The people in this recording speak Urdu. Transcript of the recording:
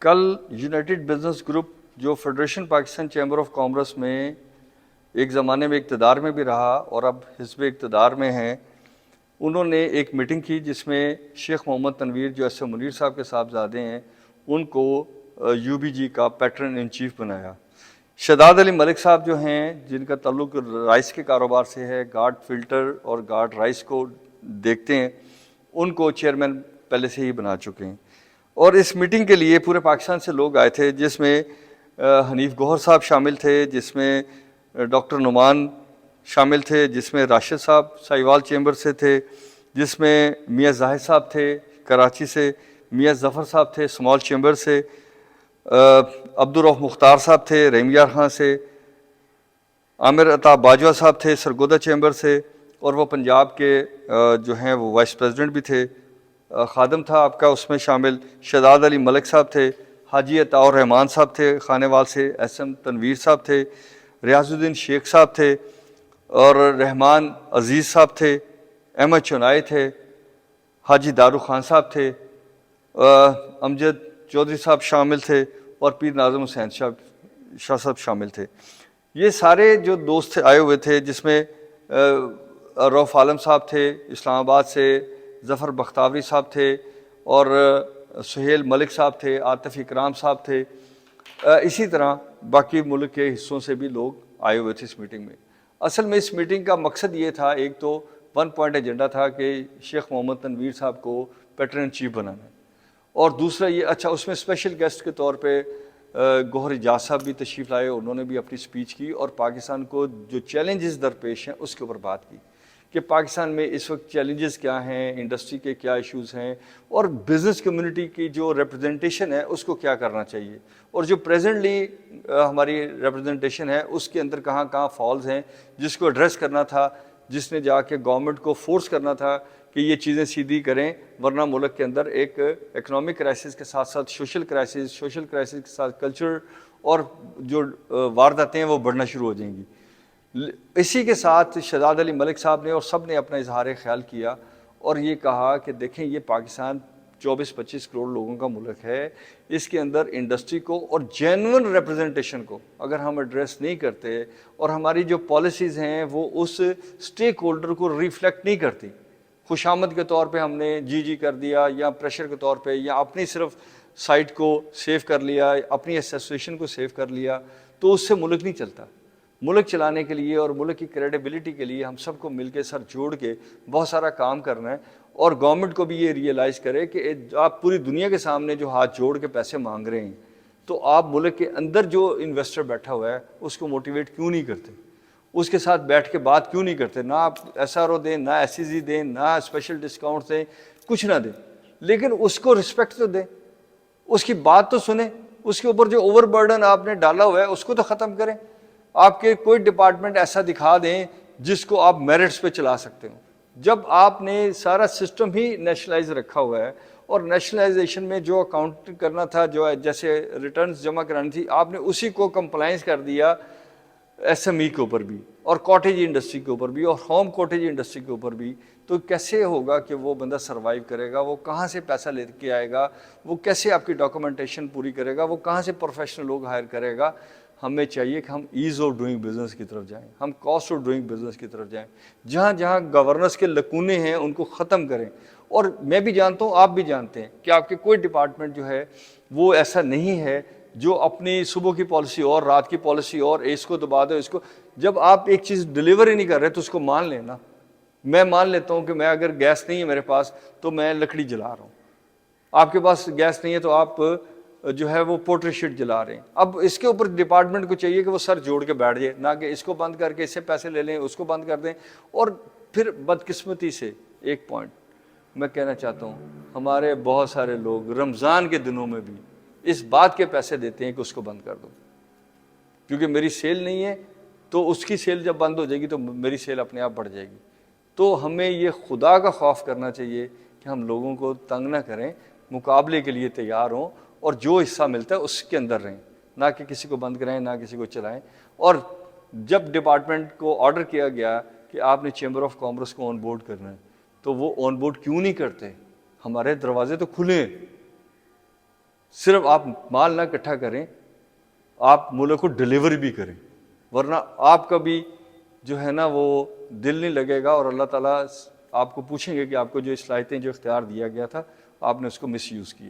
کل یونائٹڈ بزنس گروپ جو federation Pakistan chamber of commerce میں ایک زمانے میں اقتدار میں بھی رہا اور اب حزب اقتدار میں ہیں، انہوں نے ایک میٹنگ کی جس میں شیخ محمد تنویر جو ایس ایم منیر صاحب کے صاحبزادے ہیں ان کو یو بی جی کا پیٹرن ان چیف بنایا۔ شہزاد علی ملک صاحب جو ہیں جن کا تعلق رائس کے کاروبار سے ہے، گارڈ فلٹر اور گارڈ رائس کو دیکھتے ہیں، ان کو چیئرمین پہلے سے ہی بنا چکے ہیں۔ اور اس میٹنگ کے لیے پورے پاکستان سے لوگ آئے تھے، جس میں حنیف گوہر صاحب شامل تھے، جس میں ڈاکٹر نعمان شامل تھے، جس میں راشد صاحب ساہیوال چیمبر سے تھے، جس میں میاں زاہد صاحب تھے کراچی سے، میاں ظفر صاحب تھے اسمال چیمبر سے، عبدالرؤف مختار صاحب تھے رحیم یار خان سے، عامر عطا باجوہ صاحب تھے سرگودہ چیمبر سے، اور وہ پنجاب کے جو ہیں وہ وائس پریزیڈنٹ بھی تھے، خادم تھا آپ کا اس میں شامل، شہزاد علی ملک صاحب تھے، حاجی عطاء الرحمان صاحب تھے خانے وال سے، ایس ایم تنویر صاحب تھے، ریاض الدین شیخ صاحب تھے، اور رحمان عزیز صاحب تھے، احمد چنائے تھے، حاجی دارو خان صاحب تھے، امجد چودھری صاحب شامل تھے، اور پیر ناظم حسین شاہ صاحب شامل تھے۔ یہ سارے جو دوست آئے ہوئے تھے، جس میں روف عالم صاحب تھے اسلام آباد سے، ظفر بختاوری صاحب تھے، اور سہیل ملک صاحب تھے، عاطف اکرام صاحب تھے، اسی طرح باقی ملک کے حصوں سے بھی لوگ آئے ہوئے تھے اس میٹنگ میں۔ اصل میں اس میٹنگ کا مقصد یہ تھا، ایک تو 1 پوائنٹ ایجنڈا تھا کہ شیخ محمد تنویر صاحب کو پیٹرن چیف بنانا ہے، اور دوسرا یہ اس میں اسپیشل گیسٹ کے طور پہ گوہر اجاز صاحب بھی تشریف لائے، انہوں نے بھی اپنی سپیچ کی اور پاکستان کو جو چیلنجز درپیش ہیں اس کے اوپر بات کی کہ پاکستان میں اس وقت چیلنجز کیا ہیں، انڈسٹری کے کیا ایشوز ہیں، اور بزنس کمیونٹی کی جو ریپرزنٹیشن ہے اس کو کیا کرنا چاہیے، اور جو پریزنٹلی ہماری ریپرزنٹیشن ہے اس کے اندر کہاں کہاں فالز ہیں جس کو ایڈریس کرنا تھا، جس نے جا کے گورنمنٹ کو فورس کرنا تھا کہ یہ چیزیں سیدھی کریں، ورنہ ملک کے اندر ایک اکنامک کرائسس کے ساتھ ساتھ سوشل کرائسس کے ساتھ کلچر اور جو وارداتیں ہیں وہ بڑھنا شروع ہو جائیں گی۔ اسی کے ساتھ شہزاد علی ملک صاحب نے اور سب نے اپنا اظہار خیال کیا اور یہ کہا کہ دیکھیں یہ پاکستان 24-25 کروڑ لوگوں کا ملک ہے، اس کے اندر انڈسٹری کو اور جینون ریپرزنٹیشن کو اگر ہم ایڈریس نہیں کرتے اور ہماری جو پالیسیز ہیں وہ اس سٹیک ہولڈر کو ریفلیکٹ نہیں کرتی، خوشامد کے طور پہ ہم نے جی کر دیا یا پریشر کے طور پہ یا اپنی صرف سائٹ کو سیو کر لیا، اپنی ایسوسیشن کو سیو کر لیا، تو اس سے ملک نہیں چلتا۔ ملک چلانے کے لیے اور ملک کی کریڈیبلٹی کے لیے ہم سب کو مل کے سر جوڑ کے بہت سارا کام کرنا ہے، اور گورنمنٹ کو بھی یہ ریئلائز کرے کہ آپ پوری دنیا کے سامنے جو ہاتھ جوڑ کے پیسے مانگ رہے ہیں تو آپ ملک کے اندر جو انویسٹر بیٹھا ہوا ہے اس کو موٹیویٹ کیوں نہیں کرتے، اس کے ساتھ بیٹھ کے بات کیوں نہیں کرتے، نہ آپ ایس آر او دیں، نہ ایس ای زی دیں، نہ اسپیشل ڈسکاؤنٹ دیں، کچھ نہ دیں، لیکن اس کو رسپیکٹ تو دیں، اس کی بات تو سنیں، اس کے اوپر جو اوور برڈن آپ نے ڈالا ہوا ہے اس کو تو ختم کریں۔ آپ کے کوئی ڈپارٹمنٹ ایسا دکھا دیں جس کو آپ میرٹس پہ چلا سکتے ہو۔ جب آپ نے سارا سسٹم ہی نیشنلائز رکھا ہوا ہے اور نیشنلائزیشن میں جو اکاؤنٹ کرنا تھا، جو جیسے ریٹرنز جمع کرانی تھی، آپ نے اسی کو کمپلائنس کر دیا ایس ایم ای کے اوپر بھی اور کاٹیج انڈسٹری کے اوپر بھی اور ہوم کاٹیج انڈسٹری کے اوپر بھی، تو کیسے ہوگا کہ وہ بندہ سروائیو کرے گا، وہ کہاں سے پیسہ لے کے آئے گا، وہ کیسے آپ کی ڈاکومنٹیشن پوری کرے گا، وہ کہاں سے پروفیشنل لوگ ہائر کرے گا۔ ہمیں چاہیے کہ ہم ایز آف ڈوئنگ بزنس کی طرف جائیں، ہم کاسٹ آف ڈوئنگ بزنس کی طرف جائیں، جہاں جہاں گورننس کے لکونے ہیں ان کو ختم کریں۔ اور میں بھی جانتا ہوں، آپ بھی جانتے ہیں کہ آپ کے کوئی ڈپارٹمنٹ جو ہے وہ ایسا نہیں ہے جو اپنی صبح کی پالیسی اور رات کی پالیسی اور اس کو دبا دو اس کو، جب آپ ایک چیز ڈلیور ہی نہیں کر رہے تو اس کو مان لینا۔ میں مان لیتا ہوں کہ میں اگر گیس نہیں ہے میرے پاس تو میں لکڑی جلا رہا ہوں، آپ کے پاس گیس نہیں ہے تو آپ جو ہے وہ پوٹری شیٹ جلا رہے ہیں۔ اب اس کے اوپر ڈپارٹمنٹ کو چاہیے کہ وہ سر جوڑ کے بیٹھ جائے، نہ کہ اس کو بند کر کے اس سے پیسے لے لیں، اس کو بند کر دیں۔ اور پھر بدقسمتی سے ایک پوائنٹ میں کہنا چاہتا ہوں، ہمارے بہت سارے لوگ رمضان کے دنوں میں بھی اس بات کے پیسے دیتے ہیں کہ اس کو بند کر دو، کیونکہ میری سیل نہیں ہے تو اس کی سیل جب بند ہو جائے گی تو میری سیل اپنے آپ بڑھ جائے گی۔ تو ہمیں یہ خدا کا خوف کرنا چاہیے کہ ہم لوگوں کو تنگ نہ کریں، مقابلے کے لیے تیار ہوں اور جو حصہ ملتا ہے اس کے اندر رہیں، نہ کہ کسی کو بند کرائیں، نہ کسی کو چلائیں۔ اور جب ڈپارٹمنٹ کو آرڈر کیا گیا کہ آپ نے چیمبر آف کامرس کو آن بورڈ کرنا ہے تو وہ آن بورڈ کیوں نہیں کرتے؟ ہمارے دروازے تو کھلے ہیں، صرف آپ مال نہ اکٹھا کریں، آپ ملک کو ڈلیور بھی کریں، ورنہ آپ کا بھی جو ہے نا وہ دل نہیں لگے گا، اور اللہ تعالیٰ آپ کو پوچھیں گے کہ آپ کو جو صلاحیتیں جو اختیار دیا گیا تھا آپ نے اس کو مس یوز کیا۔